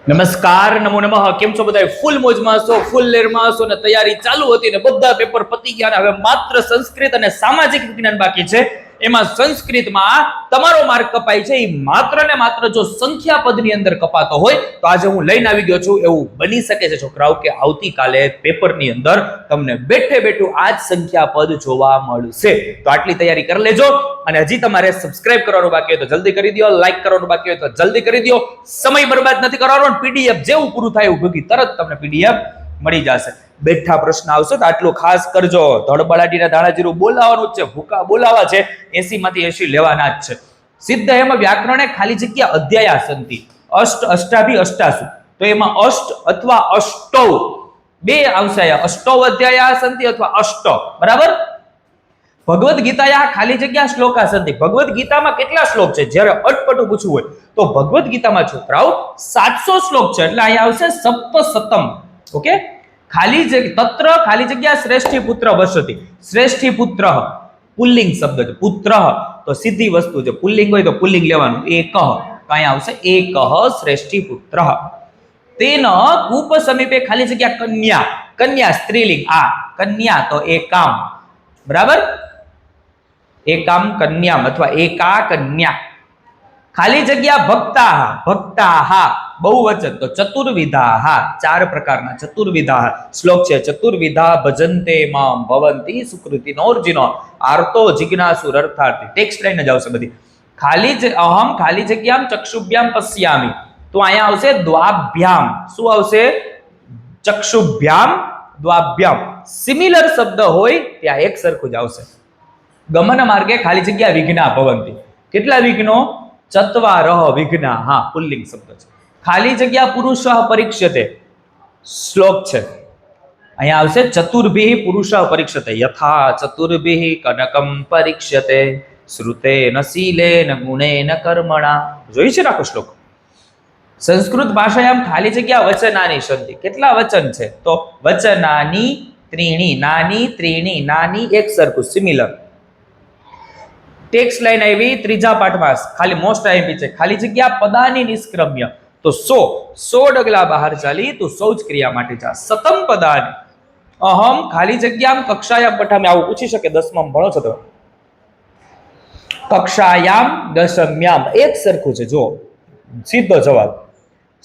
નમસ્કાર, નમો નમઃ. કેમ છો બધા? ફૂલ મોજમાં હશો, ફૂલ લેરમાં હશો ને તૈયારી ચાલુ હતી ને બધા પેપર પતી ગયા. હવે માત્ર સંસ્કૃત અને સામાજિક વિજ્ઞાન બાકી છે. એમાં સંસ્કૃતમાં તમારો માર્ક કપાય છે એ માત્ર ને માત્ર જો સંખ્યા પદની અંદર કપાતો હોય તો આજે હું લઈને આવી ગયો છું. એવું બની શકે છે છોકરાઓ કે આવતીકાલે પેપરની અંદર તમને બેઠે બેઠું આ જ સંખ્યા પદ જોવા મળશે. તો આટલી તૈયારી કરી લેજો. અને હજી તમારે સબસ્ક્રાઇબ કરવાનું બાકી હોય તો જલ્દી કરી દો, લાઈક કરવાનું બાકી હોય તો જલ્દી કરી દો. સમય બરબાદ નથી કરવાનો. પીડીએફ જેવું પૂરું થાય એવું ભેગી તરત તમને પીડીએફ મળી જશે. બેઠા પ્રશ્ન આવશે તો આટલું ખાસ કરજો. ધડબડાટીના ધાણાજીરું બોલાવવાનું જ છે, ભૂકા બોલાવા છે, 80 માંથી 80 લેવાના જ છે. સિદ્ધ એમાં વ્યાકરણે ખાલી જગ્યા અધ્યાયાસંતિ અષ્ટ અષ્ટાભી અષ્ટાસુ, તો એમાં અષ્ટ અથવા અષ્ટૌ બે આવશે. અષ્ટૌ અધ્યાયાસંતિ અથવા અષ્ટ, બરાબર. ભગવદ ગીતાયા ખાલી જગ્યા શ્લોકાસંતિ. ભગવદ ગીતામાં કેટલા શ્લોક છે? જ્યારે અટપટું પૂછવું હોય તો ભગવદ ગીતામાં છોકરાઓ 700 શ્લોક છે, એટલે અહીંયા આવશે સપ્તસતમ. ઓકે, ખાલી જગ્યા તત્ર ખાલી જગ્યા શ્રેષ્ઠી પુત્ર વસતિ. શ્રેષ્ઠી પુત્ર પુલ્લિંગ શબ્દ છે. પુત્ર તો સીધી વસ્તુ છે, પુલ્લિંગ હોય તો પુલ્લિંગ લેવાનું. એકઃ, અહીંયા આવશે એકઃ શ્રેષ્ઠી પુત્ર. તેન કૂપ સમીપે ખાલી જગ્યા કન્યા. કન્યા સ્ત્રીલિંગ. આ કન્યા તો એકામ, બરાબર. એકામ કન્યામ અથવા એકા કન્યા. ખાલી જગ્યા ભક્તાહ. ભક્તાહ બહુવચન તો ચતુર્વિધાહ. ચાર પ્રકારના ચતુર્વિધાહ શ્લોક છે. ચતુર્વિધા ભજન્તે મામ ભવંતી સુકૃતિનોર્જિનો આર્તો જિજ્ઞાસુર અર્થાર્થી. ટેક્સ્ટ લાઈન જ આવશે બધી. અહમ ખાલી જગ્યામ ચક્ષુભ્યામ પશ્યામિ, તો અહીંયા આવશે દ્વાભ્યામ. શું આવશે? ચક્ષુભ્યામ દ્વાભ્યામ. સિમિલર શબ્દ હોય ત્યાં એક સરખું જ આવશે. ગમન માર્ગે ખાલી જગ્યા વિઘ્ના ભવંતી. કેટલા વિઘ્નો? ચત્વારઃ વિઘ્ના. હા, પુલ્લિંગ શબ્દ છે. ખાલી જગ્યા પુરુષઃ પરીક્ષતે. શ્લોક છે, અહીંયા આવશે ચતુર્ભિઃ પુરુષઃ પરીક્ષતે. યથા ચતુર્ભિઃ કનકમ પરીક્ષતે શ્રુતેન શીલેન ગુણેન કર્મણા. જોઈ છે આખો શ્લોક. સંસ્કૃત ભાષાયામ ખાલી જગ્યા વચનાની સંધિ. કેટલા વચન છે? તો વચનાની ત્રીણી. નાની ત્રીણી. નાની એક સરખું, સિમિલર. ટેક્સ્ટ લાઈન આવી ત્રીજા પાઠમાં, ખાલી મોસ્ટ આઈએમપી છે. ખાલી જગ્યા પદાની નિષ્ક્રમ્ય, તો 100 ડગલા બહાર ચાલી તું શૌચ ક્રિયા માટે જા. સતમ પદાની. અહમ ખાલી જગ્યામ કક્ષાયામ પઠામી. આવું પૂછી શકે, 10માં ભણો છો તો. કક્ષાયામ દશમ્યામ એક સરખું છે. જો સીધો જવાબ.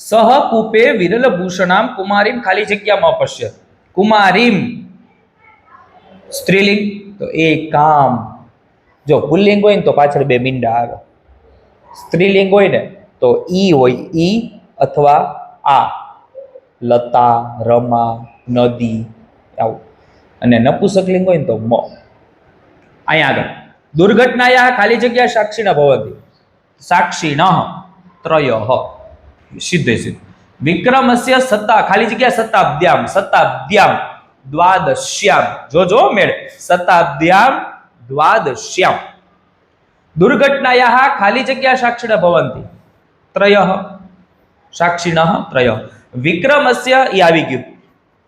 સહ કૂપે વિરલ ભૂષણામ કુમારીમ ખાલી જગ્યામાં અપશ્ય. કુમારીમ સ્ત્રીલિંગ તો એકામ. જો પુલ્લિંગ હોય ને તો પાછળ બે મીંડા આવે. સ્ત્રીલિંગ હોય ને તો ઈ હોય, ઈ અથવા આ. લતા, રમા, નદી આવું. અને નપુસકલિંગ હોય ને તો મ. અહીંયા આગળ દુર્ઘટનાયા ખાલી જગ્યા સાક્ષીના ભવંતી. સાક્ષીણ ત્રયઃ. સીધે સીધું. વિક્રમસ્ય સત્તા ખાલી જગ્યા શતાબ્દ્યામ. શતાબ્દ્યામ દ્વાદશ્યામ. જો મેળ. શતાબ્દ્યામ દ્વાદશ્યામ. દુર્ઘટનાયા ખાલી જગ્યા સાક્ષીણ ભવંતી. ત્રયઃ. સાક્ષીણ ત્રયઃ. વિક્રમસ્ય એ આવી ગયું.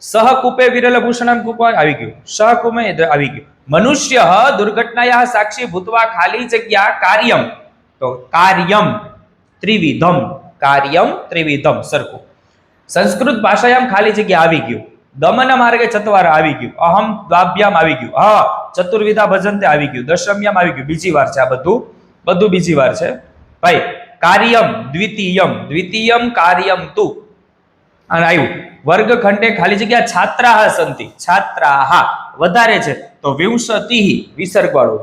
સહકૂપે વિરલ ભૂષણમ કૂપ આવી ગયું. સહકૂપે આવી ગયું. મનુષ્ય દુર્ઘટનાયા સાક્ષી ભૂતવા ખાલી જગ્યા કાર્યમ. તો કાર્યમ ત્રિવિધમ. કાર્યમ ત્રિવિધમ સરખું. સંસ્કૃત ભાષાયામ ખાલી જગ્યા આવી ગયું. ગમન માર્ગે ચત્વાર આવી ગયું. અહમ દ્વાભ્યામ આવી ગયું. હા, ચતુર્વિધા ભજન્તે આવી ગયું. દશમ્યામ આવી ગયું. બીજી વાર છે આ બધું બીજી વાર છે ભાઈ. કાર્યમ દ્વિતીયમ. દ્વિતીયમ કાર્યમ તુ. અને આવ્યું વર્ગખંડે ખાલી જગ્યા છાત્રાહ સંતિ. છાત્રાહ વધારે છે તો વિંશતિઃ વિસર્ગ વાળું.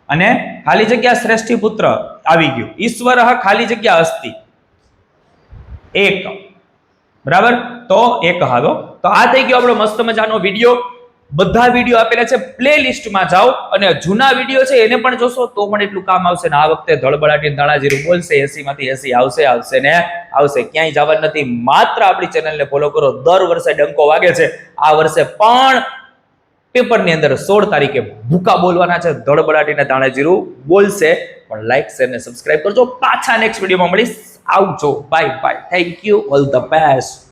અને ખાલી જગ્યા શ્રેષ્ઠી પુત્ર આવી ગયું. ઈશ્વર ખાલી જગ્યા અસ્તિ. એક, બરાબર. તો એક હાલો. તો આ થઈ ગયો આપણો મસ્ત મજાનો વિડીયો. બધા વિડીયો આપેલા છે, પ્લે લિસ્ટમાં જાઓ અને જૂના વિડીયો છે એને પણ જોશો તો પણ એટલું કામ આવશે ને. આ વખતે ધડબડાટી ધાણાજીરું બોલશે. 80 માંથી 80 આવશે ને આવશે. ક્યાંય જવાનું નથી. માત્ર આપણી ચેનલને ફોલો કરો. દર વર્ષે ડંકો વાગે છે. આ વર્ષે પણ પેપરની અંદર 16 તારીખે ભૂકા બોલવાના છે. ધડબડાટીને ધાણાજીરું બોલશે. પણ લાઈક શેર ને સબસ્ક્રાઇબ કરજો. પાછા નેક્સ્ટ વિડીયોમાં મળીશ. આવજો. Bye bye. Thank you. All the best.